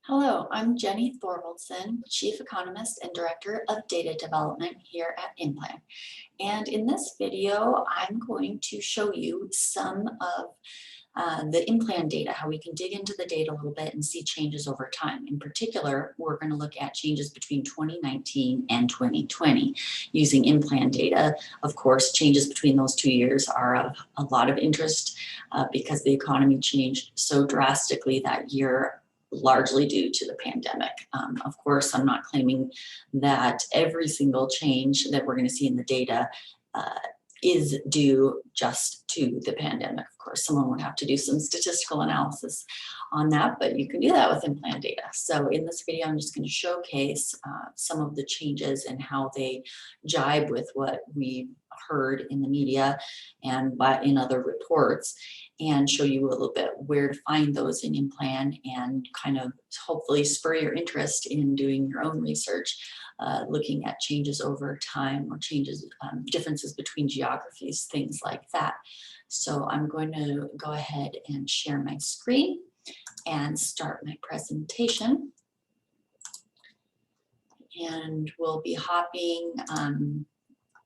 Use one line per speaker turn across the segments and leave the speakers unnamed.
Hello, I'm Jenny Thorvaldson, Chief Economist and Director of Data Development here at IMPLAN. And in this video, I'm going to show you some of the IMPLAN data, how we can dig into the data a little bit and see changes over time. In particular, we're going to look at changes between 2019 and 2020 using IMPLAN data. Of course, changes between those 2 years are of a lot of interest because the economy changed so drastically that year, largely due to the pandemic. Of course, I'm not claiming that every single change that we're going to see in the data is due just to the pandemic. Of course, someone would have to do some statistical analysis on that, but you can do that with IMPLAN data. So in this video, I'm just going to showcase some of the changes and how they jibe with what we heard in the media and in other reports, and show you a little bit where to find those in IMPLAN and kind of hopefully spur your interest in doing your own research, looking at changes over time or changes, differences between geographies, things like that. So I'm going to go ahead and share my screen and start my presentation. And we'll be hopping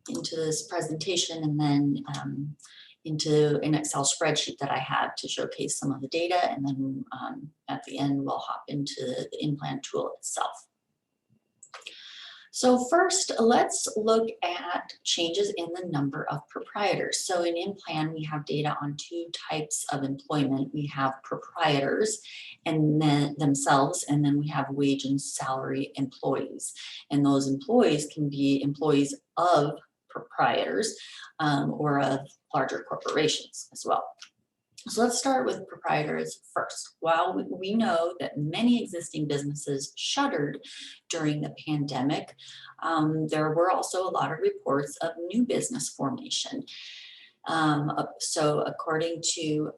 into this presentation and then into an Excel spreadsheet that I have to showcase some of the data. And then at the end, we'll hop into the IMPLAN tool itself. So first, let's look at changes in the number of proprietors. So in IMPLAN, we have data on two types of employment. We have proprietors and then themselves, and then we have wage and salary employees. And those employees can be employees of proprietors or of larger corporations as well. So let's start with proprietors first. While we know that many existing businesses shuttered during the pandemic, there were also a lot of reports of new business formation. So according to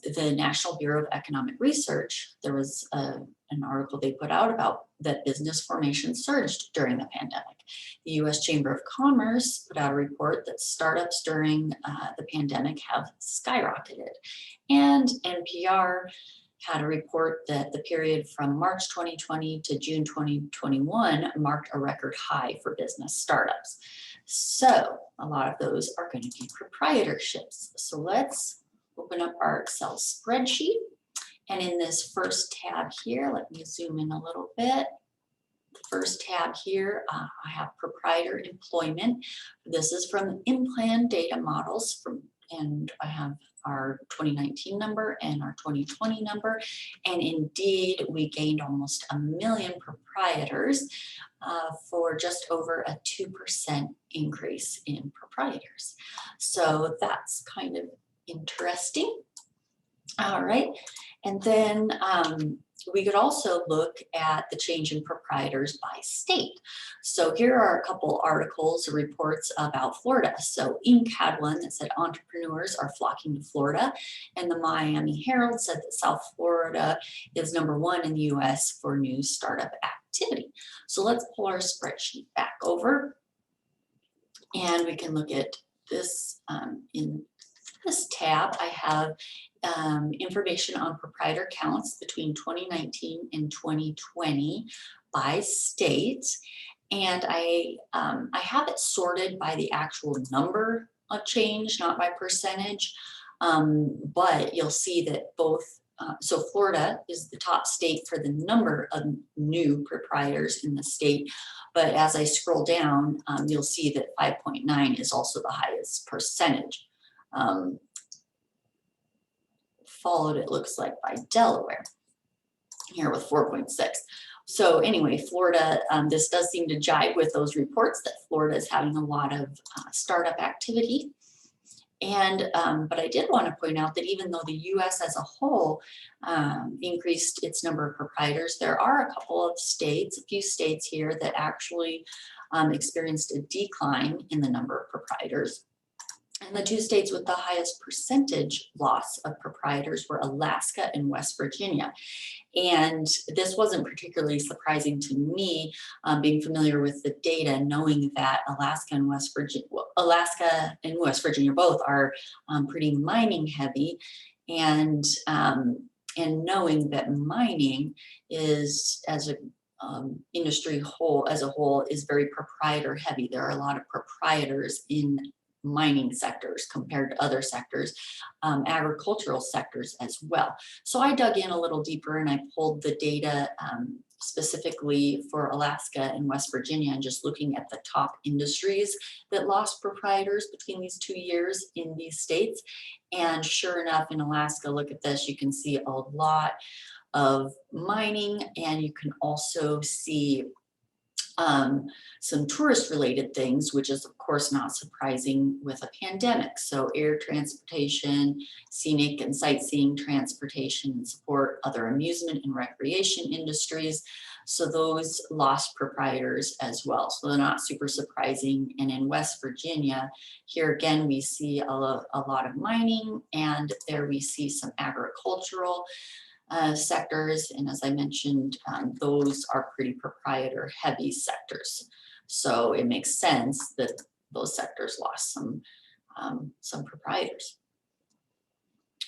the National Bureau of Economic Research, there was an article they put out about that business formation surged during the pandemic. The U.S. Chamber of Commerce put out a report that startups during the pandemic have skyrocketed. And NPR had a report that the period from March 2020 to June 2021 marked a record high for business startups. So a lot of those are going to be proprietorships. So let's open up our Excel spreadsheet. And in this first tab here, let me zoom in a little bit. The first tab here, I have proprietor employment. This is from IMPLAN data models and I have our 2019 number and our 2020 number. And indeed, we gained almost 1 million proprietors for just over a 2% increase in proprietors. So that's kind of interesting. All right, and then we could also look at the change in proprietors by state. So here are a couple articles or reports about Florida. So Inc. had one that said entrepreneurs are flocking to Florida, and the Miami Herald said that South Florida is #1 in the US for new startup activity. So let's pull our spreadsheet back over and we can look at this in this tab. I have information on proprietor counts between 2019 and 2020 by state, and I have it sorted by the actual number of change, not by percentage, but you'll see that both, so Florida is the top state for the number of new proprietors in the state, but as I scroll down, you'll see that 5.9 is also the highest percentage. Followed, it looks like, by Delaware here with 4.6. So anyway, Florida, this does seem to jibe with those reports that Florida is having a lot of startup activity. And but I did want to point out that even though the US as a whole increased its number of proprietors, there are a couple of states, a few states here that actually experienced a decline in the number of proprietors. And the two states with the highest percentage loss of proprietors were Alaska and West Virginia. And this wasn't particularly surprising to me, being familiar with the data, knowing that Alaska and West Virginia both are pretty mining heavy. And And knowing that mining is, as a industry whole as a whole, is very proprietor heavy. There are a lot of proprietors in mining sectors compared to other sectors, agricultural sectors as well. So I dug in a little deeper and I pulled the data specifically for Alaska and West Virginia, and just looking at the top industries that lost proprietors between these 2 years in these states. And sure enough, in Alaska, look at this, you can see a lot of mining, and you can also see some tourist related things, which is of course not surprising with a pandemic. So air transportation, scenic and sightseeing transportation, and support other amusement and recreation industries. So those lost proprietors as well. So they're not super surprising. And in West Virginia, here again, we see a lot of mining, and there we see some agricultural sectors, and as I mentioned, those are pretty proprietor heavy sectors. So it makes sense that those sectors lost some proprietors.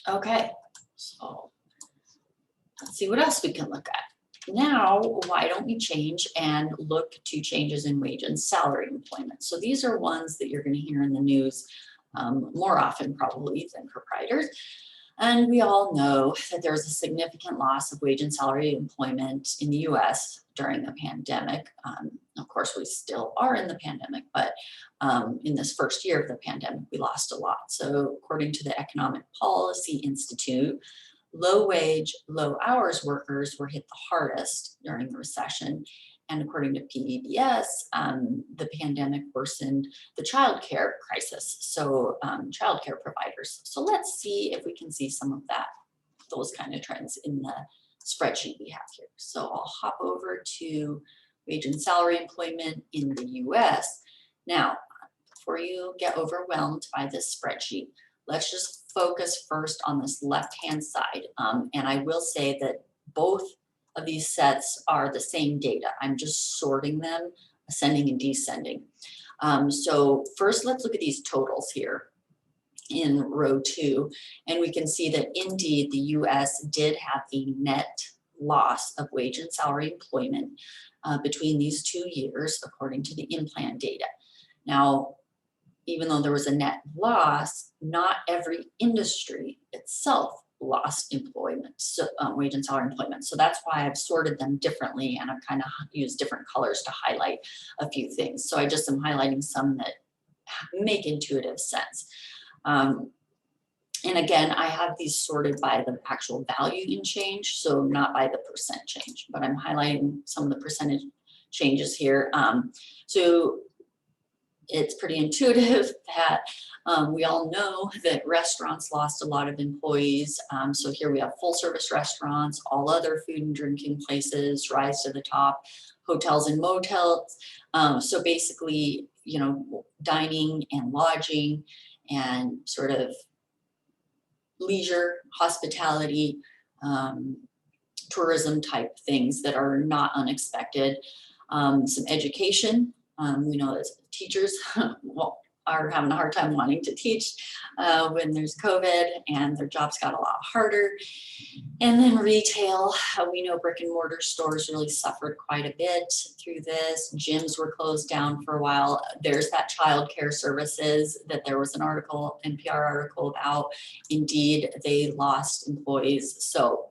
Okay, so let's see what else we can look at. Now, why don't we change and look to changes in wage and salary employment? So these are ones that you're going to hear in the news more often probably than proprietors. And we all know that there was a significant loss of wage and salary employment in the US during the pandemic. Of course, we still are in the pandemic, but in this first year of the pandemic, we lost a lot. So according to the Economic Policy Institute, low wage, low hours workers were hit the hardest during the recession. And according to PEBS, the pandemic worsened the childcare crisis, so childcare providers. So let's see if we can see some of those kind of trends in the spreadsheet we have here. So I'll hop over to wage and salary employment in the US. Now, before you get overwhelmed by this spreadsheet, let's just focus first on this left-hand side. And I will say that both of these sets are the same data. I'm just sorting them, ascending and descending. So first, let's look at these totals here in row 2, and we can see that indeed the US did have a net loss of wage and salary employment between these 2 years, according to the IMPLAN data. Now, even though there was a net loss, not every industry itself lost employment, so wage and salary employment. So that's why I've sorted them differently, and I've kind of used different colors to highlight a few things. So I just am highlighting some that make intuitive sense. And again, I have these sorted by the actual value in change, so not by the percent change, but I'm highlighting some of the percentage changes here. So it's pretty intuitive that we all know that restaurants lost a lot of employees. So here we have full service restaurants, all other food and drinking places rise to the top, hotels and motels. So basically, you know, dining and lodging and sort of leisure, hospitality, tourism type things that are not unexpected. Some education. We know that teachers are having a hard time wanting to teach when there's COVID, and their jobs got a lot harder. And then retail, we know brick and mortar stores really suffered quite a bit through this. Gyms were closed down for a while. There's that child care services that there was an article, NPR article about. Indeed, they lost employees. So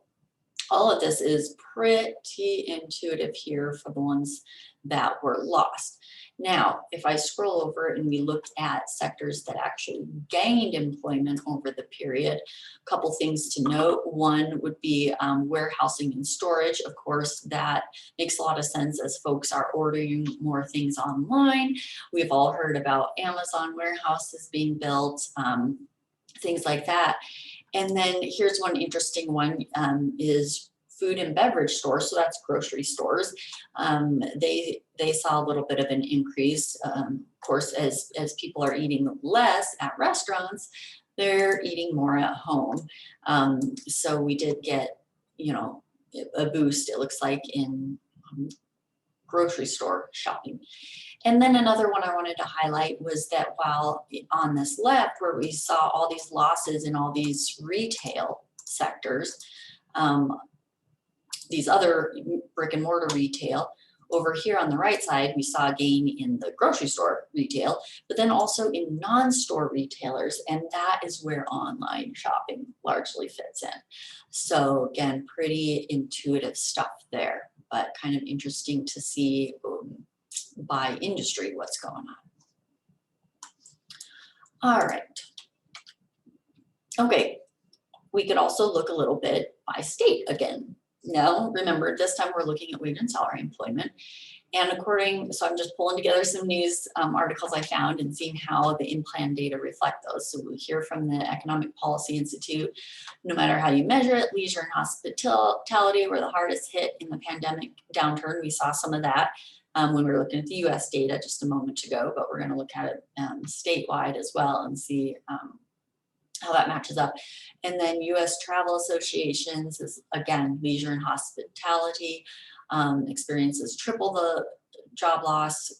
all of this is pretty intuitive here for the ones that were lost. Now, if I scroll over and we look at sectors that actually gained employment over the period, a couple things to note. One would be warehousing and storage. Of course, that makes a lot of sense as folks are ordering more things online. We've all heard about Amazon warehouses being built, things like that. And then here's one interesting one is food and beverage stores, so that's grocery stores. They saw a little bit of an increase. Of course, as people are eating less at restaurants, they're eating more at home. So we did get, you know, a boost, it looks like, in grocery store shopping. And then another one I wanted to highlight was that while on this left, where we saw all these losses in all these retail sectors, these other brick and mortar retail. Over here on the right side, we saw a gain in the grocery store retail, but then also in non-store retailers, and that is where online shopping largely fits in. So again, pretty intuitive stuff there, but kind of interesting to see by industry what's going on. All right. Okay, we could also look a little bit by state again. Now, remember, this time we're looking at wage and salary employment. And so I'm just pulling together some news articles I found and seeing how the IMPLAN data reflect those. So we hear from the Economic Policy Institute, no matter how you measure it, leisure and hospitality were the hardest hit in the pandemic downturn. We saw some of that when we were looking at the US data just a moment ago, but we're going to look at it statewide as well and see how that matches up. And then US Travel Associations is, again, leisure and hospitality experiences triple the job loss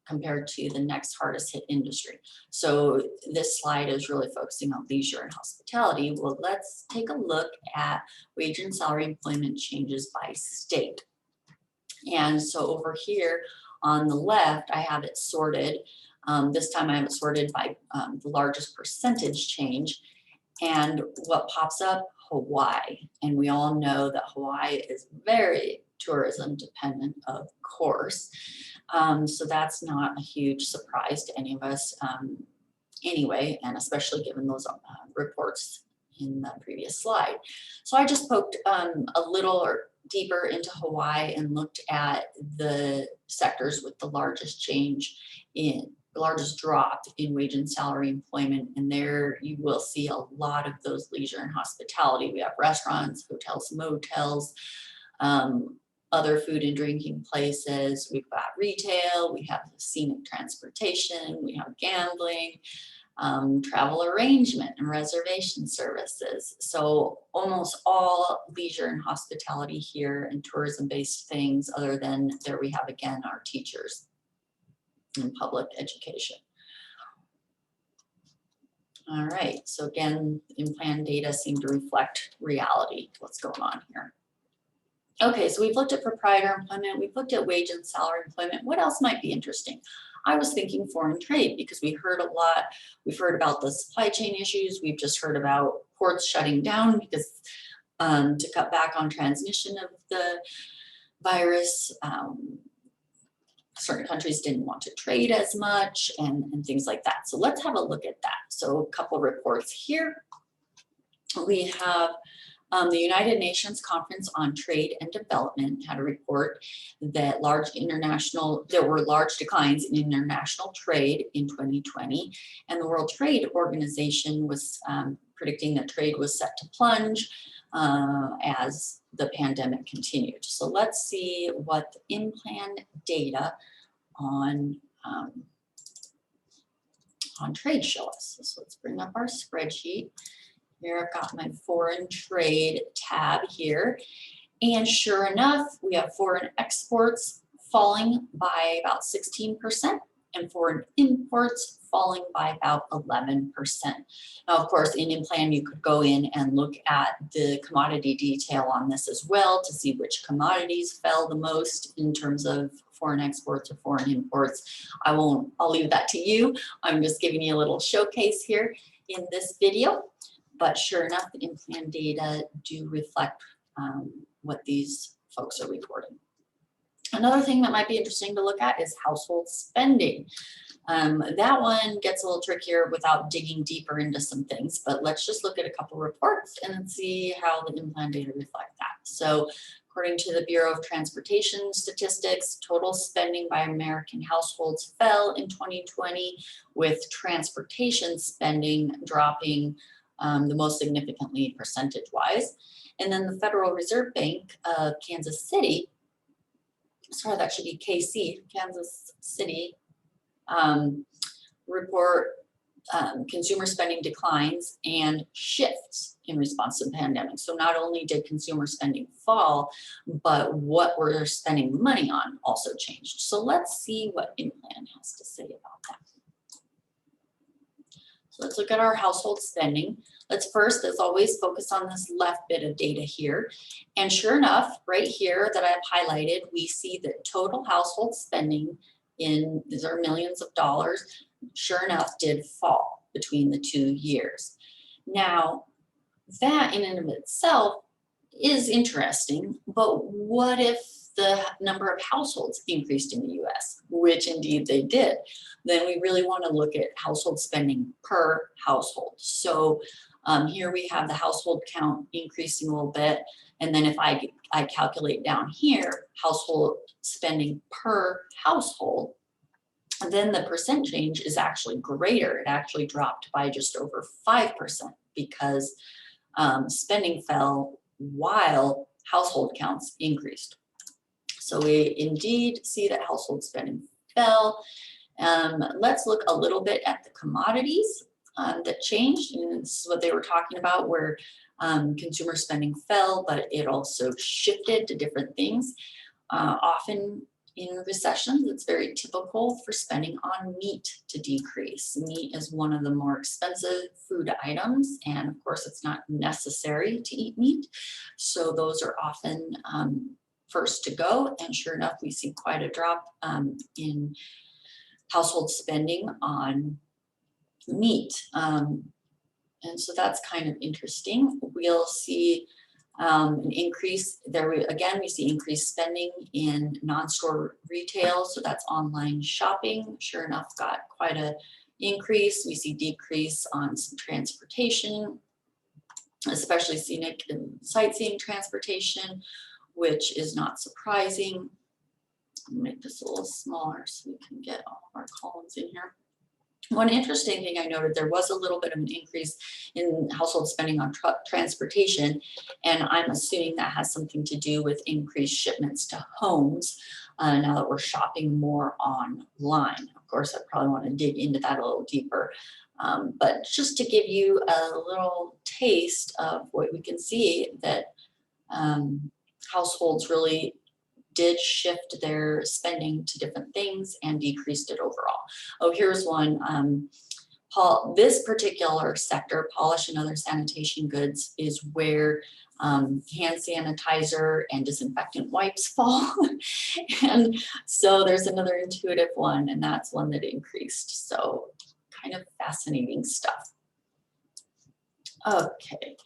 compared to the next hardest hit industry. So this slide is really focusing on leisure and hospitality. Well, let's take a look at wage and salary employment changes by state. And so over here on the left, I have it sorted. This time I have it sorted by the largest percentage change. And what pops up? Hawaii. And we all know that Hawaii is very tourism dependent, of course. So that's not a huge surprise to any of us anyway, and especially given those reports in the previous slide. So I just poked a little deeper into Hawaii and looked at the sectors with the largest change in the largest drop in wage and salary employment. And there you will see a lot of those leisure and hospitality. We have restaurants, hotels, motels, other food and drinking places. We've got retail, we have scenic transportation, we have gambling, travel arrangement and reservation services. So almost all leisure and hospitality here and tourism-based things, other than there we have again our teachers in public education. All right, so again, IMPLAN data seem to reflect reality, what's going on here. Okay, so we've looked at proprietor employment, we've looked at wage and salary employment. What else might be interesting? I was thinking foreign trade, because we heard a lot. We've heard about the supply chain issues. We've just heard about ports shutting down because to cut back on transmission of the virus. Certain countries didn't want to trade as much and things like that. So let's have a look at that. So a couple reports here. We have the United Nations Conference on Trade and Development had a report that there were large declines in international trade in 2020, and the World Trade Organization was predicting that trade was set to plunge as the pandemic continued. So let's see what the IMPLAN data on trade show us. So let's bring up our spreadsheet. Here I've got my foreign trade tab here. And sure enough, we have foreign exports falling by about 16% and foreign imports falling by about 11%. Now, of course, in IMPLAN, you could go in and look at the commodity detail on this as well to see which commodities fell the most in terms of foreign exports or foreign imports. I'll leave that to you. I'm just giving you a little showcase here in this video. But sure enough, the IMPLAN data do reflect what these folks are reporting. Another thing that might be interesting to look at is household spending. That one gets a little trickier without digging deeper into some things, but let's just look at a couple reports and see how the IMPLAN data reflect that. So according to the Bureau of Transportation Statistics, total spending by American households fell in 2020, with transportation spending dropping the most significantly percentage-wise. And then the Federal Reserve Bank of Kansas City, sorry, that should be KC, Kansas City, report consumer spending declines and shifts in response to the pandemic. So not only did consumer spending fall, but what we're spending money on also changed. So let's see what IMPLAN has to say about that. So let's look at our household spending. Let's first, as always, focus on this left bit of data here. And sure enough, right here that I've highlighted, we see that total household spending in, these are millions of dollars, sure enough did fall between the 2 years. Now, that in and of itself is interesting, but what if the number of households increased in the US, which indeed they did? Then we really want to look at household spending per household. So here we have the household count increasing a little bit. And then if I calculate down here, household spending per household, then the percent change is actually greater. It actually dropped by just over 5% because spending fell while household counts increased. So we indeed see that household spending fell. Let's look a little bit at the commodities that changed. And this is what they were talking about, where consumer spending fell, but it also shifted to different things. Often in recessions, it's very typical for spending on meat to decrease. Meat is one of the more expensive food items, and of course, it's not necessary to eat meat. So those are often first to go, and sure enough, we see quite a drop in household spending on meat. And so that's kind of interesting. We'll see an increase there. Again, we see increased spending in non-store retail. So that's online shopping. Sure enough, got quite a increase. We see decrease on some transportation, especially scenic and sightseeing transportation, which is not surprising. I'll make this a little smaller so we can get all of our columns in here. One interesting thing I noted, there was a little bit of an increase in household spending on transportation, and I'm assuming that has something to do with increased shipments to homes now that we're shopping more online. Of course, I probably want to dig into that a little deeper, but just to give you a little taste of what we can see, that households really did shift their spending to different things and decreased it overall. Oh, here's one. This particular sector, polish and other sanitation goods, is where hand sanitizer and disinfectant wipes fall. And so there's another intuitive one, and that's one that increased. So kind of fascinating stuff. Okay.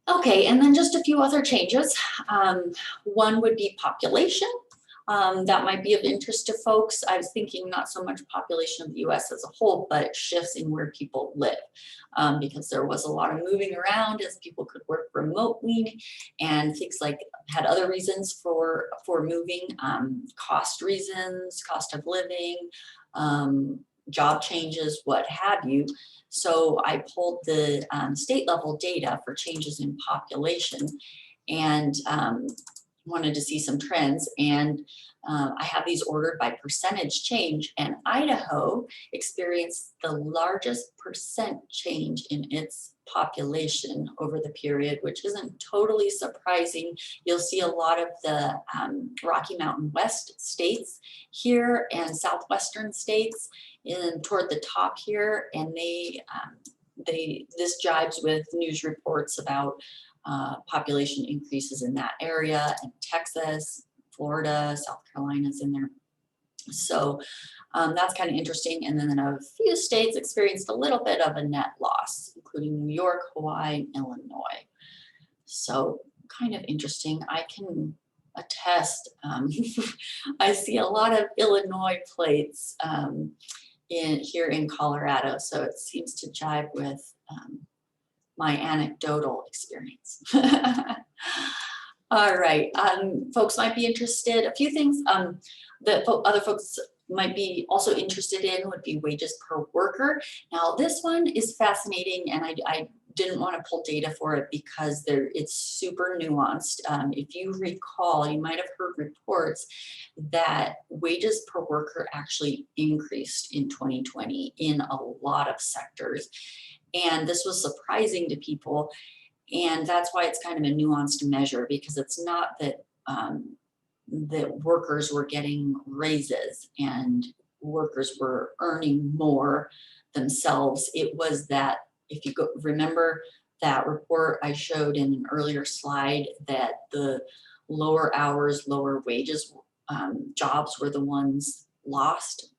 Okay, and then just a few other changes. One would be population. That might be of interest to folks. I was thinking not so much population of the US as a whole, but shifts in where people live, because there was a lot of moving around as people could work remotely, and things like had other reasons for moving, cost reasons, cost of living, job changes, what have you. So I pulled the state level data for changes in population and wanted to see some trends. And I have these ordered by percentage change, and Idaho experienced the largest percent change in its population over the period, which isn't totally surprising. You'll see a lot of the Rocky Mountain West states here and southwestern states toward the top here, and this jives with news reports about population increases in that area, and Texas, Florida, South Carolina's in there. So that's kind of interesting. And then a few states experienced a little bit of a net loss, including New York, Hawaii, and Illinois. So kind of interesting. I can attest, I see a lot of Illinois plates here in Colorado. So it seems to jive with my anecdotal experience. All right, folks might be interested. A few things that other folks might be also interested in would be wages per worker. Now this one is fascinating, and I didn't want to pull data for it because it's super nuanced. If you recall, you might have heard reports that wages per worker actually increased in 2020 in a lot of sectors. And this was surprising to people. And that's why it's kind of a nuanced measure, because it's not that that workers were getting raises and workers were earning more themselves. It was that, if you remember that report I showed in an earlier slide, that the lower hours, lower wages jobs were the ones lost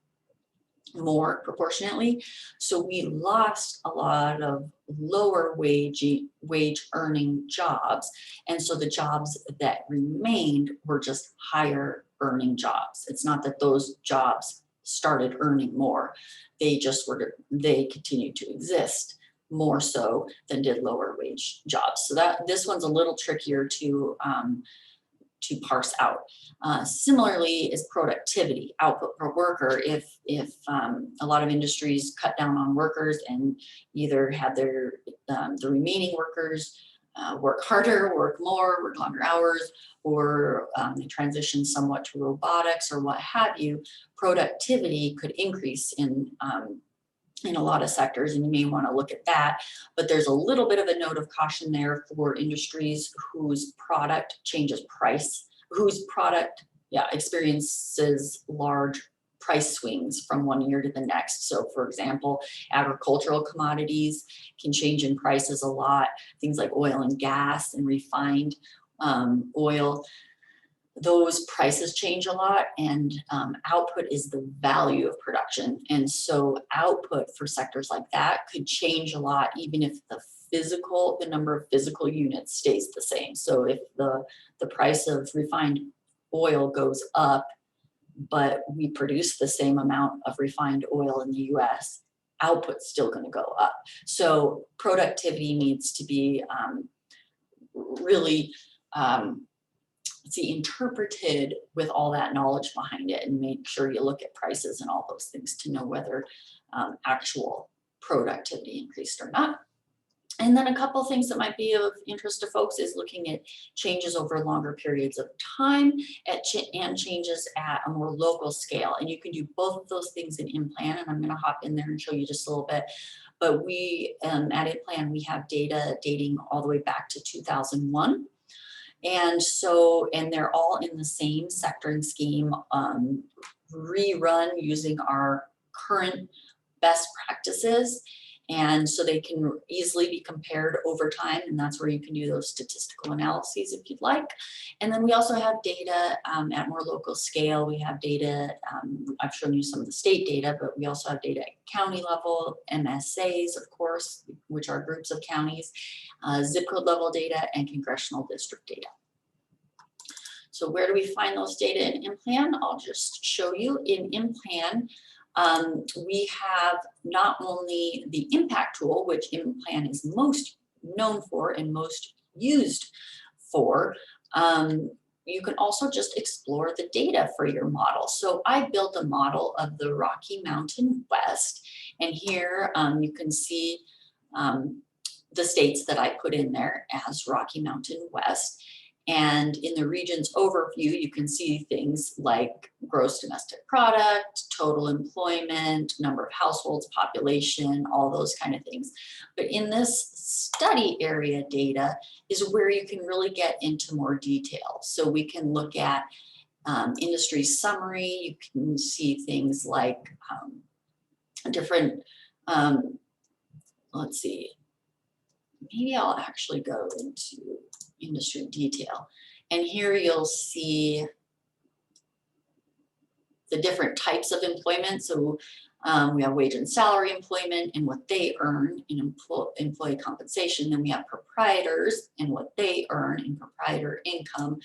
more proportionately. So we lost a lot of lower wage earning jobs. And so the jobs that remained were just higher earning jobs. It's not that those jobs started earning more. They continued to exist more so than did lower wage jobs. So this one's a little trickier to parse out. Similarly is productivity, output per worker. If a lot of industries cut down on workers and either have the remaining workers work harder, work more, work longer hours, or they transition somewhat to robotics or what have you, productivity could increase in a lot of sectors, and you may want to look at that. But there's a little bit of a note of caution there for industries whose product changes price, whose product experiences large price swings from one year to the next. So for example, agricultural commodities can change in prices a lot. Things like oil and gas and refined oil, those prices change a lot, and output is the value of production. And so output for sectors like that could change a lot, even if the number of physical units stays the same. So if the price of refined oil goes up, but we produce the same amount of refined oil in the US, output's still going to go up. So productivity needs to be really interpreted with all that knowledge behind it, and make sure you look at prices and all those things to know whether actual productivity increased or not. And then a couple things that might be of interest to folks is looking at changes over longer periods of time and changes at a more local scale. And you can do both of those things in IMPLAN, and I'm going to hop in there and show you just a little bit. But we at IMPLAN, we have data dating all the way back to 2001. And they're all in the same sectoring scheme, rerun using our current best practices. And so they can easily be compared over time, and that's where you can do those statistical analyses if you'd like. And then we also have data at more local scale. We have data, I've shown you some of the state data, but we also have data at county level, MSAs, of course, which are groups of counties, zip code level data, and congressional district data. So where do we find those data in IMPLAN? I'll just show you. In IMPLAN, we have not only the impact tool, which IMPLAN is most known for and most used for, you can also just explore the data for your model. So I built a model of the Rocky Mountain West, and here you can see the states that I put in there as Rocky Mountain West. And in the region's overview, you can see things like gross domestic product, total employment, number of households, population, all those kind of things. But in this study area data is where you can really get into more detail. So we can look at industry summary. You can see things like different, let's see, maybe I'll actually go into industry detail. And here you'll see the different types of employment. So we have wage and salary employment and what they earn in employee compensation. Then we have proprietors and what they earn in proprietor income,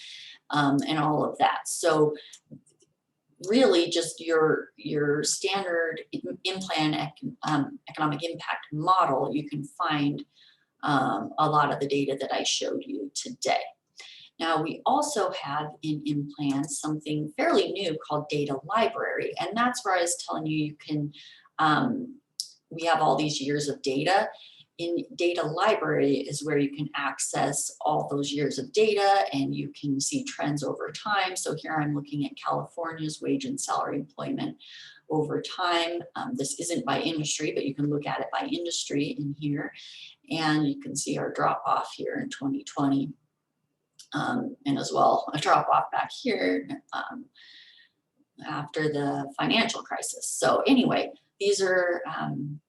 and all of that. So really just your standard IMPLAN economic impact model, you can find a lot of the data that I showed you today. Now we also have in IMPLAN something fairly new called data library, and that's where I was telling you you can, we have all these years of data. In data library is where you can access all those years of data and you can see trends over time. So here I'm looking at California's wage and salary employment over time. This isn't by industry, but you can look at it by industry in here. And you can see our drop off here in 2020, and as well a drop off back here after the financial crisis. So anyway, these are,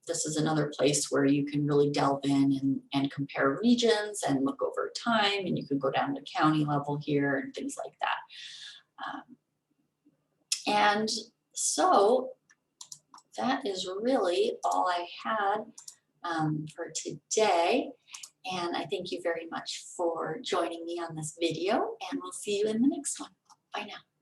this is another place where you can really delve in and compare regions and look over time, and you can go down to county level here and things like that. And so that is really all I had for today. And I thank you very much for joining me on this video, and we'll see you in the next one. Bye now.